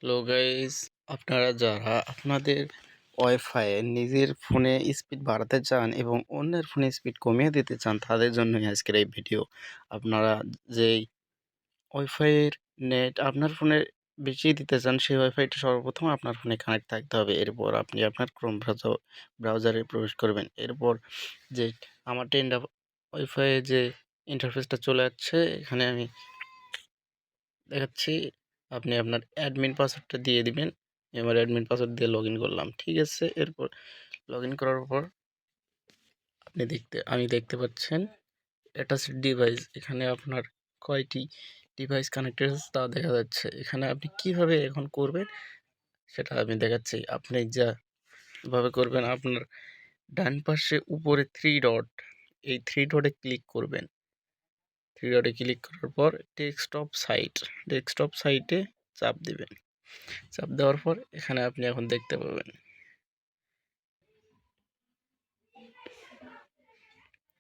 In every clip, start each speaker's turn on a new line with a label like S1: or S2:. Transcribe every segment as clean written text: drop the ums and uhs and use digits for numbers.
S1: Hello guys, আপনারা যারা আপনাদের ওয়াইফাই নিজের ফোনে স্পিড বাড়াতে চান এবং অন্যের ফোনে স্পিড কমিয়ে দিতে চান, তাদের জন্যই আজকের এই ভিডিও। আপনারা যেই ওয়াইফাইয়ের নেট আপনার ফোনে বেশি দিতে চান, সেই ওয়াইফাইটা সর্বপ্রথম আপনার ফোনে কানেক্ট থাকতে হবে। এরপর আপনি আপনার ক্রোম ব্রাউজারে প্রবেশ করবেন। এরপর যে আমার টেন্ডা ওয়াইফাইয়ে যে ইন্টারফেসটা চলে যাচ্ছে, এখানে আমি দেখাচ্ছি। আপনি আপনার অ্যাডমিন পাসওয়ার্ডটা দিয়ে দিবেন। এবার অ্যাডমিন পাসওয়ার্ড দিয়ে লগ ইন করলাম, ঠিক আছে। এরপর লগ ইন করার পর আমি দেখতে পাচ্ছেন অ্যাটাচ ডিভাইস, এখানে আপনার কয়টি ডিভাইস কানেক্টেড আছে তা দেখা যাচ্ছে। এখানে আপনি কিভাবে এখন করবেন সেটা আমি দেখাচ্ছি। আপনি ভাবে করবেন, আপনার ডান পাশে উপরে থ্রি ডট, এই থ্রি ডটে ক্লিক করবেন। থ্রি ডটে ক্লিক করার পর ডেস্কটপ সাইটে চাপ দিবেন। চাপ দেওয়ার পর এখানে আপনি এখন দেখতে পাবেন,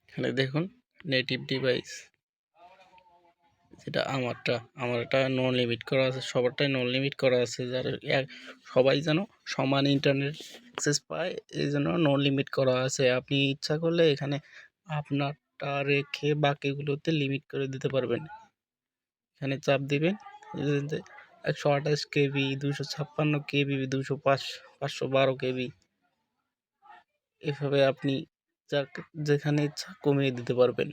S1: এখানে দেখুন নেটিভ ডিভাইস, যেটা আমার এটা নন লিমিট করা আছে, সবারটাই নন লিমিট করা আছে, যার সবাই যেন সমান ইন্টারনেট অ্যাক্সেস পায়, এই জন্য নন লিমিট করা আছে। আপনি ইচ্ছা করলে এখানে আপনারটা রেখে বাকিগুলোতে লিমিট করে দিতে পারবেন। এখানে চাপ দিবেন, 128 KB, 256 KB, 512 KB, এভাবে আপনি যেখানে ইচ্ছা কমিয়ে দিতে পারবেন।